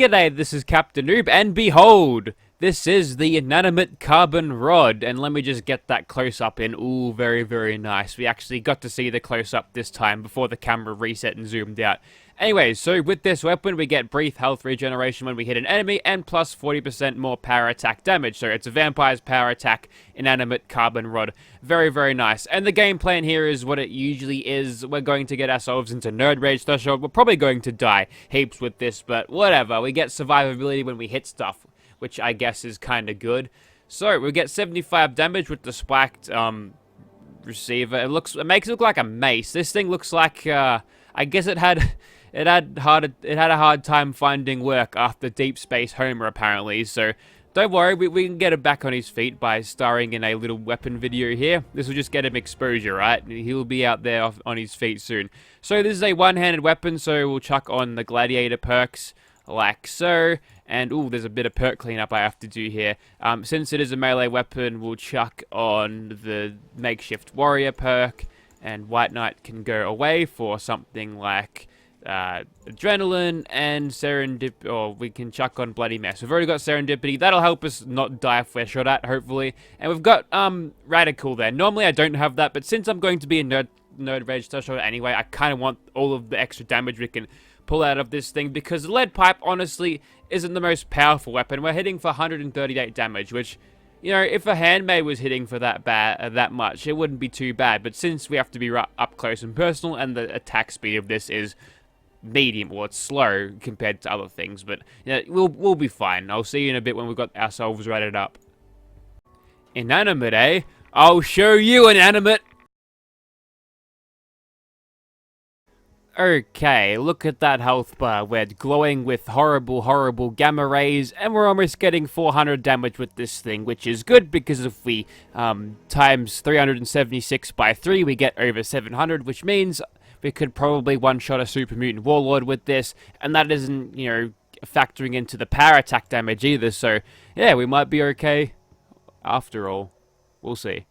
G'day, this is Captainoob, and behold, this is the inanimate carbon rod. And let me just get that close-up in. Ooh, very, very nice. We actually got to see the close-up this time before the camera reset and zoomed out. Anyways, so with this weapon, we get brief health regeneration when we hit an enemy, and plus 40% more power attack damage. So it's a vampire's power attack, inanimate carbon rod. Very, very nice. And the game plan here is what it usually is. We're going to get ourselves into nerd rage threshold. We're probably going to die heaps with this, but whatever. We get survivability when we hit stuff, which I guess is kind of good. So we get 75 damage with the spiked receiver. It makes it look like a mace. This thing looks like I guess it had a hard time finding work after Deep Space Homer, apparently. So don't worry, we can get him back on his feet by starring in a little weapon video here. This will just get him exposure, right? He'll be out there on his feet soon. So this is a one-handed weapon, so we'll chuck on the gladiator perks like so. And ooh, there's a bit of perk cleanup I have to do here. Since it is a melee weapon, we'll chuck on the makeshift warrior perk, and White Knight can go away for something like adrenaline and serendipity, or we can chuck on bloody mess. We've already got serendipity. That'll help us not die if we're shot at, hopefully. And we've got radical there. Normally I don't have that, but since I'm going to be a nerd rage threshold anyway, I kind of want all of the extra damage we can pull out of this thing, because lead pipe honestly isn't the most powerful weapon. We're hitting for 138 damage, which, you know, if a handmade was hitting for that much, it wouldn't be too bad. But since we have to be up close and personal, and the attack speed of this is medium, or it's slow compared to other things, but you know, we'll be fine. I'll see you in a bit when we've got ourselves rated up. Inanimate, eh? I'll show you inanimate. Okay, look at that health bar. We're glowing with horrible, horrible gamma rays, and we're almost getting 400 damage with this thing, which is good, because if we times 376 by 3, we get over 700, which means we could probably one-shot a super mutant warlord with this, and that isn't, you know, factoring into the power attack damage either. So yeah, we might be okay after all. We'll see.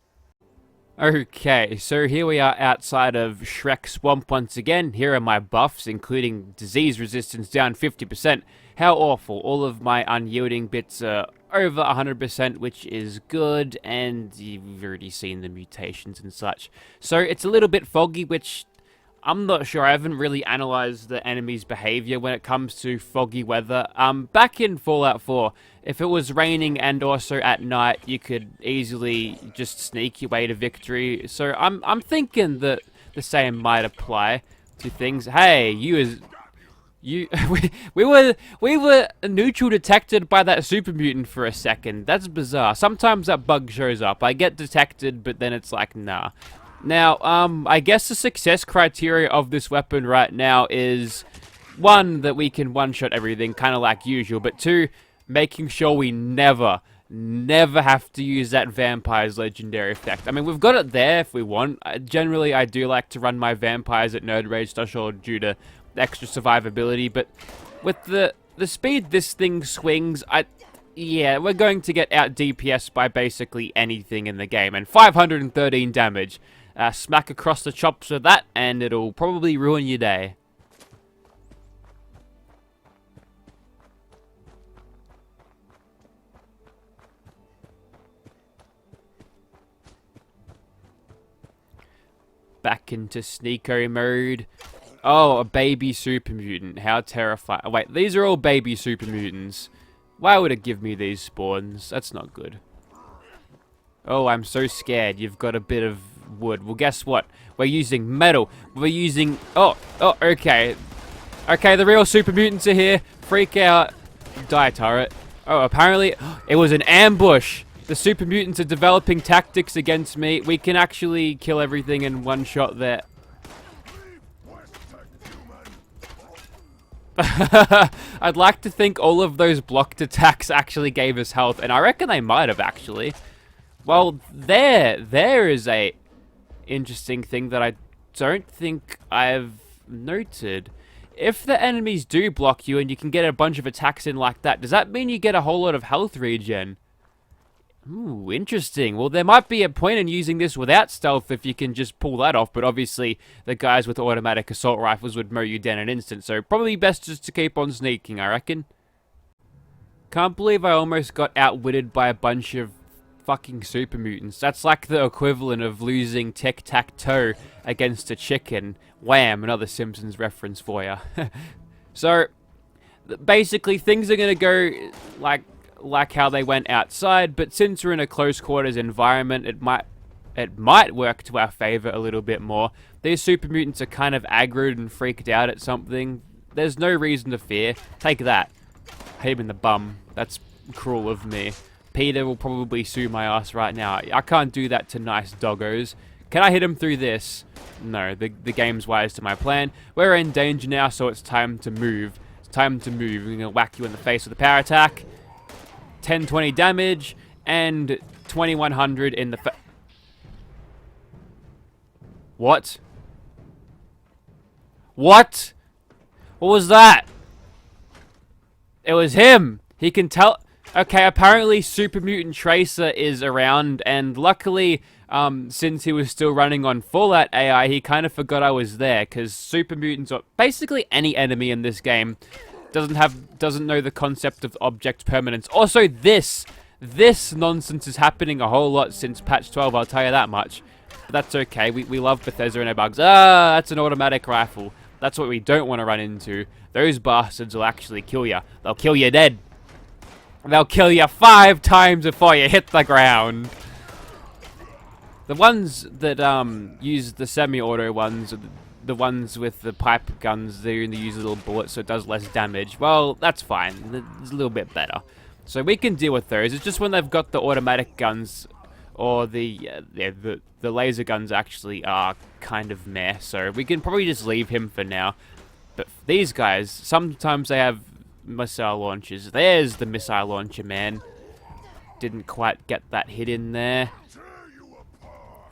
Okay, so here we are outside of Shrek Swamp once again. Here are my buffs, including disease resistance down 50%. How awful. All of my unyielding bits are over 100%, which is good, and you've already seen the mutations and such. So it's a little bit foggy, which I'm not sure. I haven't really analyzed the enemy's behavior when it comes to foggy weather. Back in Fallout 4, if it was raining and also at night, you could easily just sneak your way to victory. So I'm thinking that the same might apply to things. Hey, we were neutral detected by that super mutant for a second. That's bizarre. Sometimes that bug shows up. I get detected, but then it's like, nah. Now, I guess the success criteria of this weapon right now is, 1, that we can one-shot everything, kind of like usual, but 2, making sure we never have to use that vampire's legendary effect. I mean, we've got it there if we want. Generally, I do like to run my vampires at nerd rage threshold due to extra survivability, but with the speed this thing swings, yeah, we're going to get out DPS by basically anything in the game, and 513 damage. Smack across the chops with that, and it'll probably ruin your day. Back into sneako mode. Oh, a baby super mutant. How terrifying. Oh, wait, these are all baby super mutants. Why would it give me these spawns? That's not good. Oh, I'm so scared. You've got a bit of wood. Well, guess what? We're using metal. We're using... Oh, okay. Okay, the real super mutants are here. Freak out. Die, turret. Oh, apparently it was an ambush. The super mutants are developing tactics against me. We can actually kill everything in one shot there. I'd like to think all of those blocked attacks actually gave us health, and I reckon they might have actually. Well, there is a interesting thing that I don't think I've noted. If the enemies do block you and you can get a bunch of attacks in like that, does that mean you get a whole lot of health regen? Ooh, interesting. Well, there might be a point in using this without stealth if you can just pull that off, but obviously the guys with automatic assault rifles would mow you down in an instant, so probably best just to keep on sneaking, I reckon. Can't believe I almost got outwitted by a bunch of fucking super mutants. That's like the equivalent of losing tic-tac-toe against a chicken. Wham, another Simpsons reference for ya. So, basically, things are gonna go like how they went outside, but since we're in a close quarters environment, it might work to our favor a little bit more. These super mutants are kind of aggroed and freaked out at something. There's no reason to fear. Take that. Hit him in the bum. That's cruel of me. Peter will probably sue my ass right now. I can't do that to nice doggos. Can I hit him through this? No, the game's wise to my plan. We're in danger now, so it's time to move. It's time to move. I'm gonna whack you in the face with a power attack. 1020 damage, and 2100 in the What? What? What was that? It was him! He can tell... Okay, apparently Super Mutant Tracer is around, and luckily, since he was still running on Fallout AI, he kind of forgot I was there, because Super Mutants, or basically any enemy in this game, doesn't know the concept of object permanence. Also, this nonsense is happening a whole lot since patch 12, I'll tell you that much. But that's okay, we love Bethesda and no bugs. Ah, that's an automatic rifle. That's what we don't want to run into. Those bastards will actually kill you. They'll kill you dead. They'll kill you 5 times before you hit the ground. The ones that use the semi-auto ones, the ones with the pipe guns, they only use a little bullet so it does less damage. Well, that's fine. It's a little bit better. So we can deal with those. It's just when they've got the automatic guns or the laser guns actually are kind of meh. So we can probably just leave him for now. But these guys, sometimes they have missile launchers. There's the missile launcher, man. Didn't quite get that hit in there.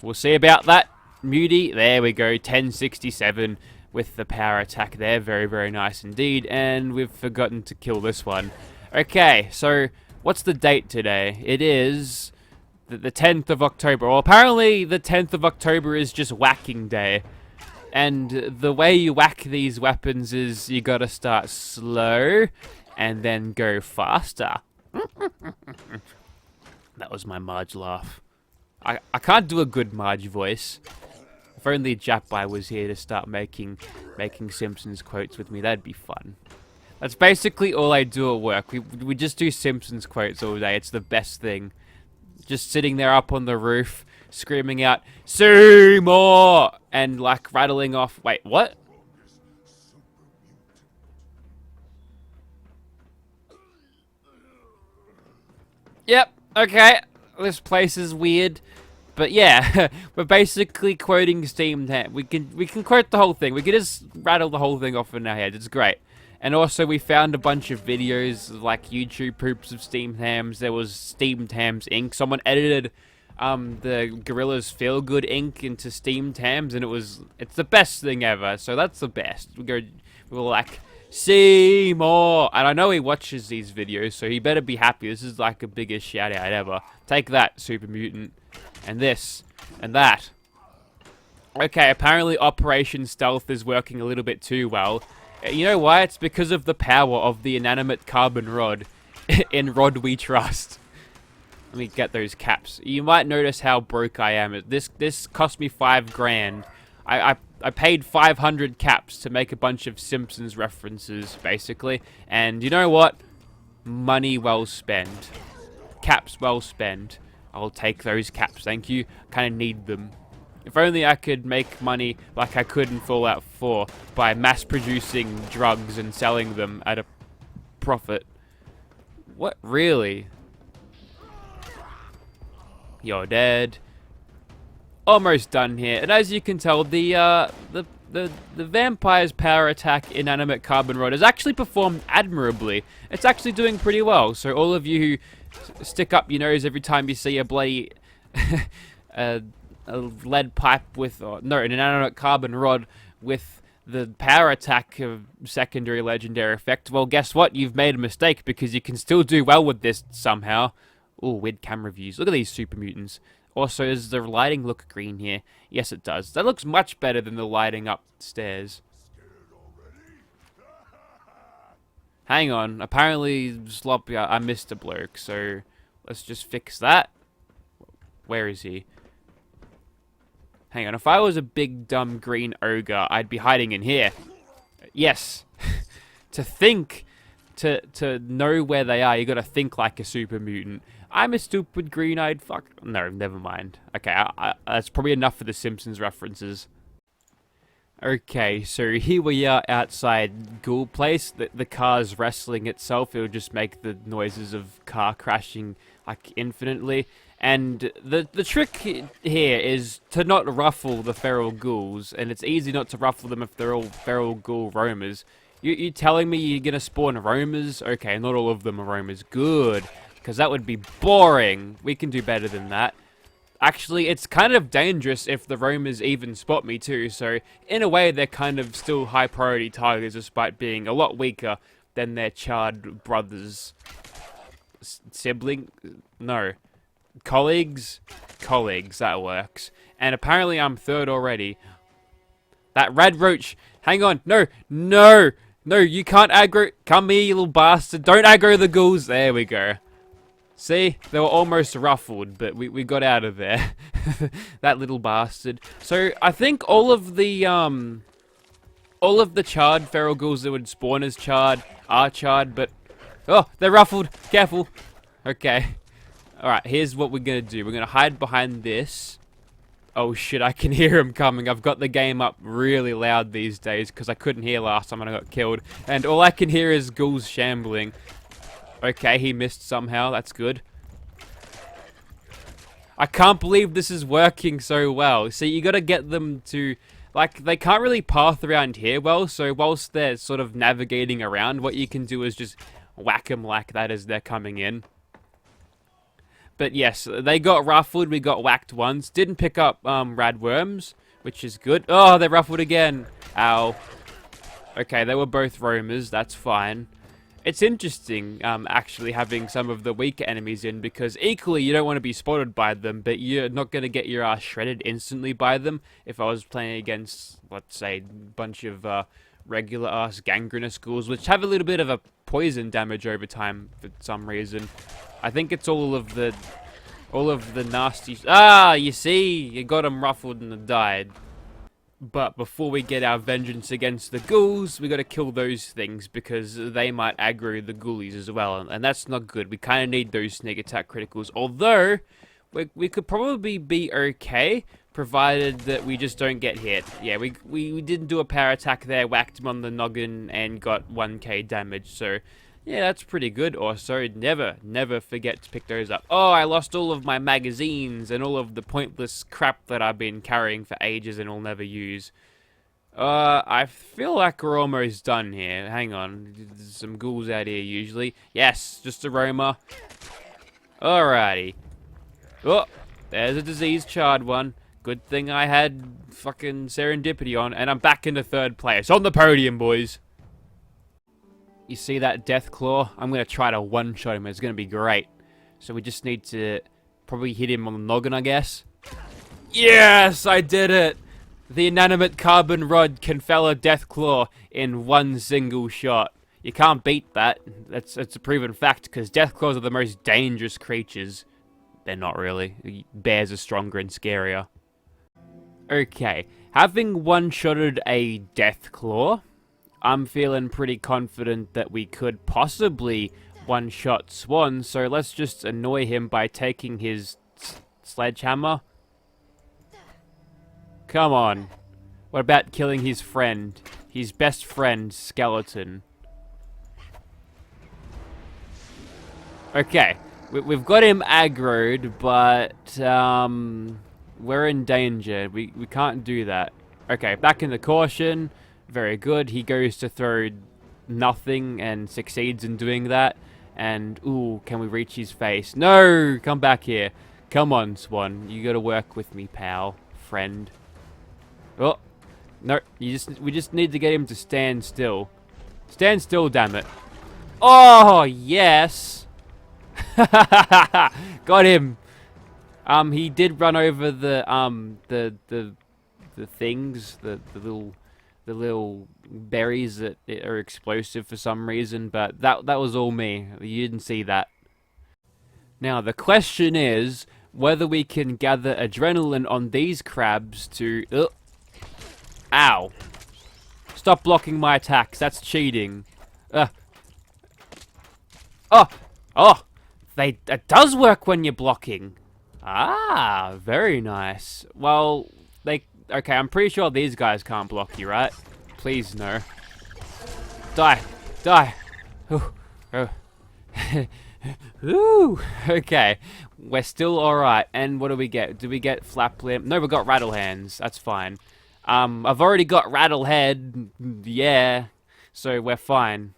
We'll see about that. Muty, there we go, 1067 with the power attack there. Very, very nice indeed. And we've forgotten to kill this one. Okay, so what's the date today? It is the 10th of October. Well, apparently the 10th of October is just whacking day. And the way you whack these weapons is you gotta start slow and then go faster. That was my Marge laugh. I can't do a good Marge voice. If only Japai was here to start making Simpsons quotes with me, that'd be fun. That's basically all I do at work. We just do Simpsons quotes all day. It's the best thing. Just sitting there up on the roof, screaming out, "Seymour!" and like rattling off. Wait, what? Yep. Okay. This place is weird. But yeah, we're basically quoting Steamed Ham. We can quote the whole thing. We can just rattle the whole thing off in our heads. It's great. And also we found a bunch of videos like YouTube poops of Steamed Hams. There was Steamed Hams Inc. Someone edited the Gorillas Feel Good Inc. into Steamed Hams, and it's the best thing ever. So that's the best. We were like, see more. And I know he watches these videos, so he better be happy. This is like the biggest shout out ever. Take that, Super Mutant. And this, and that. Okay, apparently Operation Stealth is working a little bit too well. You know why? It's because of the power of the inanimate carbon rod. In Rod We Trust. Let me get those caps. You might notice how broke I am. This cost me $5 grand. I paid 500 caps to make a bunch of Simpsons references, basically. And you know what? Money well spent. Caps well spent. I'll take those caps, thank you. Kind of need them. If only I could make money like I could in Fallout 4 by mass-producing drugs and selling them at a profit. What? Really? You're dead. Almost done here. And as you can tell, the vampire's power attack inanimate carbon rod has actually performed admirably. It's actually doing pretty well. So all of you who stick up your nose every time you see a bloody a lead pipe with, or no, an inanimate carbon rod with the power attack of secondary legendary effect. Well, guess what? You've made a mistake because you can still do well with this somehow. Oh, weird camera views. Look at these super mutants. Also, does the lighting look green here? Yes, it does. That looks much better than the lighting upstairs. Hang on. Apparently, Sloppy, I missed a bloke, so let's just fix that. Where is he? Hang on. If I was a big, dumb green ogre, I'd be hiding in here. Yes. To think, to know where they are, you gotta think like a super mutant. I'm a stupid green-eyed fuck. No, never mind. Okay, that's probably enough for the Simpsons references. Okay, so here we are outside Ghoul Place. The car's wrestling itself. It'll just make the noises of car crashing like infinitely. And the trick here is to not ruffle the feral ghouls, and it's easy not to ruffle them if they're all feral ghoul roamers. You telling me you're gonna spawn roamers? Okay, not all of them are roamers. Good, because that would be boring. We can do better than that. Actually, it's kind of dangerous if the roamers even spot me too, so in a way they're kind of still high priority targets despite being a lot weaker than their charred brothers. Sibling? No. Colleagues? Colleagues, that works. And apparently I'm third already. That red roach, hang on, no, no, no, you can't aggro, come here you little bastard, don't aggro the ghouls, there we go. See, they were almost ruffled, but we got out of there. That little bastard. So I think all of the charred feral ghouls that would spawn as charred are charred, but oh, they're ruffled. Careful. Okay. All right. Here's what we're gonna do. We're gonna hide behind this. Oh shit! I can hear him coming. I've got the game up really loud these days because I couldn't hear last time when I got killed, and all I can hear is ghouls shambling. Okay, he missed somehow. That's good. I can't believe this is working so well. See, you gotta get them to... Like, they can't really path around here well, so whilst they're sort of navigating around, what you can do is just whack them like that as they're coming in. But yes, they got ruffled, we got whacked once. Didn't pick up radworms, which is good. Oh, they're ruffled again. Ow. Okay, they were both roamers, that's fine. It's interesting, actually, having some of the weaker enemies in, because equally you don't want to be spotted by them, but you're not going to get your ass shredded instantly by them. If I was playing against, let's say, a bunch of regular-ass gangrenous ghouls, which have a little bit of a poison damage over time for some reason. I think it's all of the nasty... Ah, you see? You got them ruffled and died. But before we get our vengeance against the ghouls, we gotta kill those things because they might aggro the ghoulies as well, and that's not good. We kind of need those sneak attack criticals, although we could probably be okay, provided that we just don't get hit. Yeah, we didn't do a power attack there, whacked him on the noggin, and got 1k damage, so... yeah, that's pretty good. Also, never forget to pick those up. Oh, I lost all of my magazines and all of the pointless crap that I've been carrying for ages and will never use. I feel like we're almost done here. Hang on. There's some ghouls out here usually. Yes, just a roamer. Alrighty. Oh, there's a disease-charred one. Good thing I had fucking serendipity on, and I'm back into third place. On the podium, boys. You see that death claw? I'm going to try to one-shot him. It's going to be great. So we just need to probably hit him on the noggin, I guess. Yes, I did it! The inanimate carbon rod can fell a death claw in one single shot. You can't beat that. That's a proven fact, because death claws are the most dangerous creatures. They're not really. Bears are stronger and scarier. Okay, having one-shotted a death claw, I'm feeling pretty confident that we could possibly one-shot Swan, so let's just annoy him by taking his sledgehammer. Come on. What about killing his friend? His best friend, Skeleton. Okay, we've got him aggroed, but we're in danger. We can't do that. Okay, back in the caution. Very good. He goes to throw nothing and succeeds in doing that. And, ooh, can we reach his face? No! Come back here. Come on, Swan. You gotta work with me, pal. Friend. Oh. No, we just need to get him to stand still. Stand still, damn it. Oh, yes! Got him! He did run over the things, the little berries that are explosive for some reason, but that was all me. You didn't see that. Now, the question is whether we can gather adrenaline on these crabs to... Ow. Stop blocking my attacks. That's cheating. Oh! Oh! It does work when you're blocking. Ah, very nice. Well, okay, I'm pretty sure these guys can't block you, right? Please, no. Die. Die. Ooh. Okay. We're still alright. And what do we get? Do we get flap limb? No, we got rattle hands. That's fine. I've already got rattle head. Yeah. So we're fine.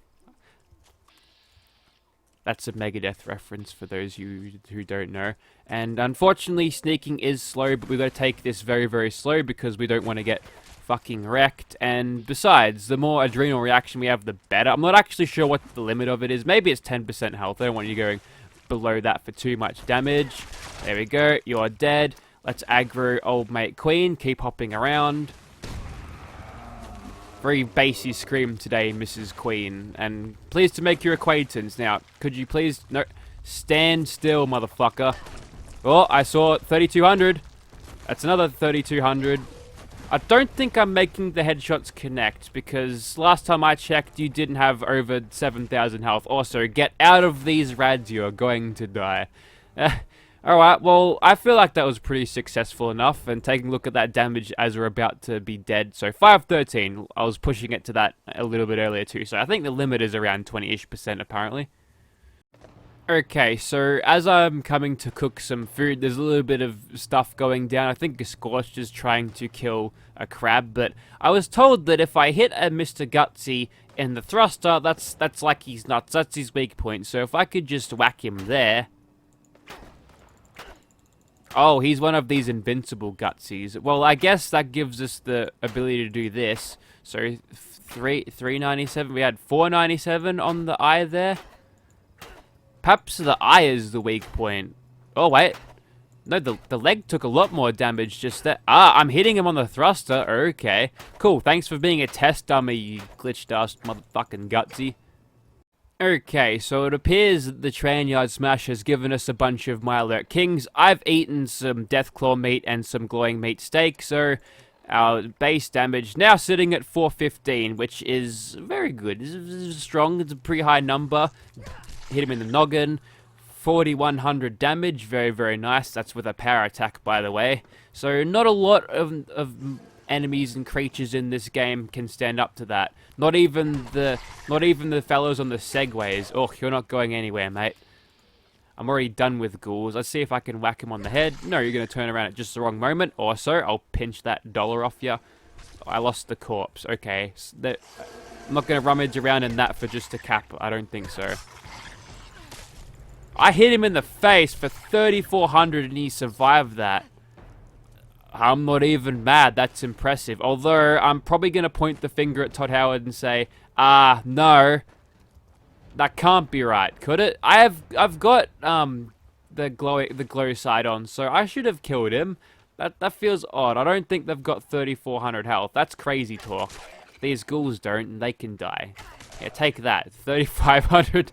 That's a Megadeth reference for those who don't know. And unfortunately, sneaking is slow, but we've got to take this very, very slow because we don't want to get fucking wrecked. And besides, the more adrenal reaction we have, the better. I'm not actually sure what the limit of it is. Maybe it's 10% health. I don't want you going below that for too much damage. There we go. You're dead. Let's aggro old mate Queen. Keep hopping around. Very bassy scream today, Mrs. Queen. And pleased to make your acquaintance. Now, could you please... No. Stand still, motherfucker. Oh, I saw 3,200. That's another 3,200. I don't think I'm making the headshots connect, because last time I checked, you didn't have over 7,000 health. Also, get out of these rads, you're going to die. Alright, well, I feel like that was pretty successful enough, and taking a look at that damage as we're about to be dead. So 513, I was pushing it to that a little bit earlier too, so I think the limit is around 20-ish% apparently. Okay, so as I'm coming to cook some food, there's a little bit of stuff going down. I think a Scorched is trying to kill a crab, but I was told that if I hit a Mr. Gutsy in the thruster, that's like he's nuts, that's his weak point. So if I could just whack him there... Oh, he's one of these invincible Gutsies. Well, I guess that gives us the ability to do this. So, 397, we had 497 on the eye there. Perhaps the eye is the weak point. Oh, wait. No, the leg took a lot more damage just there. Ah, I'm hitting him on the thruster. Okay. Cool, thanks for being a test dummy, you glitched-ass motherfucking Gutsy. Okay, so it appears that the Trainyard Smash has given us a bunch of My Alert Kings. I've eaten some Deathclaw meat and some Glowing Meat steak, so our base damage now sitting at 415, which is very good. It's strong, it's a pretty high number. Hit him in the noggin. 4,100 damage, very, very nice. That's with a power attack, by the way. So not a lot of enemies and creatures in this game can stand up to that. Not even the fellows on the segways. Oh, you're not going anywhere, mate. I'm already done with ghouls. Let's see if I can whack him on the head. No, you're going to turn around at just the wrong moment. Also, I'll pinch that dollar off you. I lost the corpse. Okay. So I'm not going to rummage around in that for just a cap. I don't think so. I hit him in the face for 3,400 and he survived that. I'm not even mad. That's impressive. Although, I'm probably going to point the finger at Todd Howard and say, no. That can't be right, could it? I've got the glow side on, so I should have killed him. That feels odd. I don't think they've got 3,400 health. That's crazy talk. These ghouls don't, and they can die. Yeah, take that. 3,500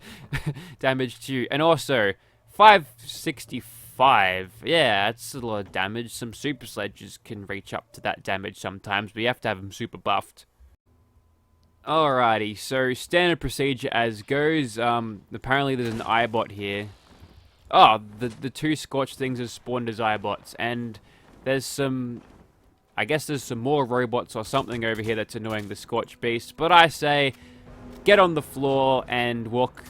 damage to you. And also, 565. Yeah, that's a lot of damage. Some super sledges can reach up to that damage sometimes, but you have to have them super buffed. Alrighty, so standard procedure as goes. Apparently there's an eyebot here. Oh, the two Scorched things have spawned as eyebots, and there's some... I guess there's some more robots or something over here that's annoying the Scorched beast, but I say... get on the floor and walk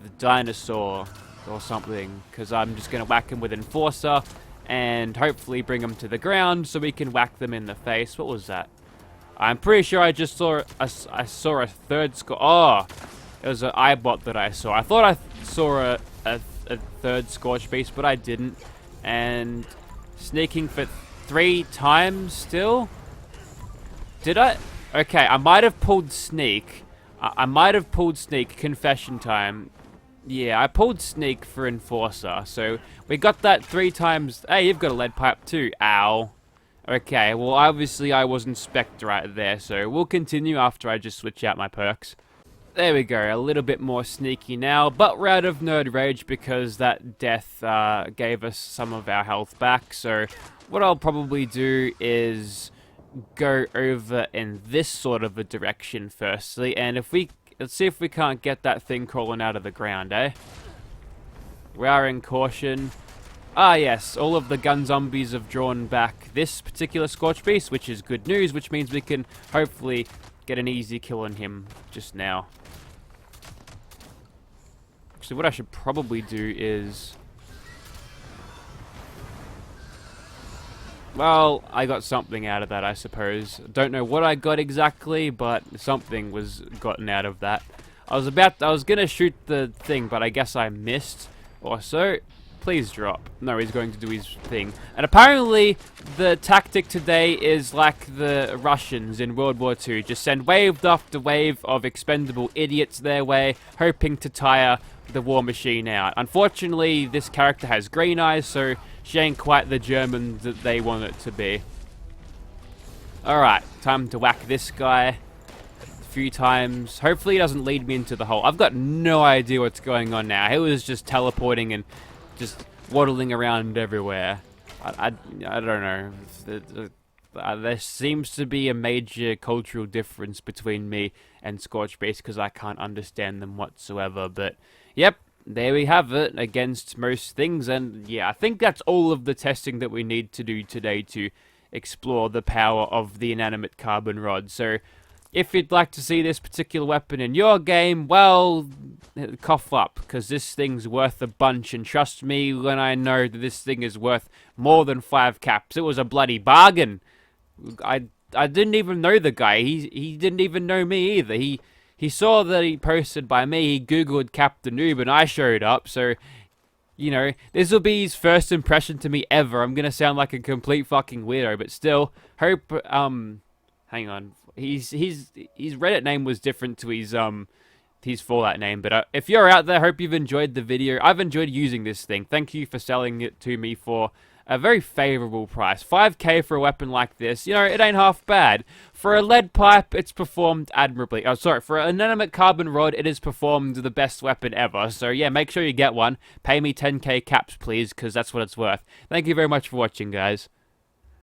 the dinosaur or something, because I'm just going to whack him with Enforcer and hopefully bring him to the ground so we can whack them in the face. What was that? I'm pretty sure I just saw a third Scorch. Oh, it was an eyebot that I saw. I thought I saw a third Scorch beast, but I didn't. And sneaking for 3 times still? Did I? Okay, I might have pulled sneak. I might have pulled sneak, confession time. Yeah, I pulled sneak for Enforcer, so we got that 3 times. Hey, you've got a lead pipe too. Ow. Okay, well, obviously I wasn't spec'd right there, so we'll continue after I just switch out my perks. There we go, a little bit more sneaky now, but we're out of Nerd Rage because that death gave us some of our health back, so what I'll probably do is go over in this sort of a direction firstly, and let's see if we can't get that thing crawling out of the ground, eh? We are in caution. Ah yes, all of the gun zombies have drawn back this particular Scorch Beast, which is good news, which means we can hopefully get an easy kill on him just now. Actually, what I should probably do is... Well, I got something out of that, I suppose. Don't know what I got exactly, but something was gotten out of that. I was gonna shoot the thing, but I guess I missed. Also, please drop. No, he's going to do his thing. And apparently, the tactic today is like the Russians in World War II. Just send wave after wave of expendable idiots their way, hoping to tire the war machine out. Unfortunately, this character has green eyes, so she ain't quite the German that they want it to be. Alright, time to whack this guy a few times. Hopefully he doesn't lead me into the hole. I've got no idea what's going on now. He was just teleporting and just waddling around everywhere. I don't know. There seems to be a major cultural difference between me and Scorchbeast because I can't understand them whatsoever. But, yep, there we have it against most things. And, yeah, I think that's all of the testing that we need to do today to explore the power of the inanimate carbon rod. So, if you'd like to see this particular weapon in your game, well, cough up, because this thing's worth a bunch, and trust me when I know that this thing is worth more than 5 caps. It was a bloody bargain. I didn't even know the guy. He didn't even know me either. He saw that he posted by me, he googled Captainoob, and I showed up, so... You know, this will be his first impression to me ever. I'm gonna sound like a complete fucking weirdo, but still, hope, hang on. His Reddit name was different to his Fallout name, but if you're out there, hope you've enjoyed the video. I've enjoyed using this thing. Thank you for selling it to me for a very favorable price. 5k for a weapon like this, you know, it ain't half bad. For a lead pipe, it's performed admirably. Oh, sorry, for an inanimate carbon rod, it has performed the best weapon ever. So yeah, make sure you get one. Pay me 10k caps, please, because that's what it's worth. Thank you very much for watching, guys.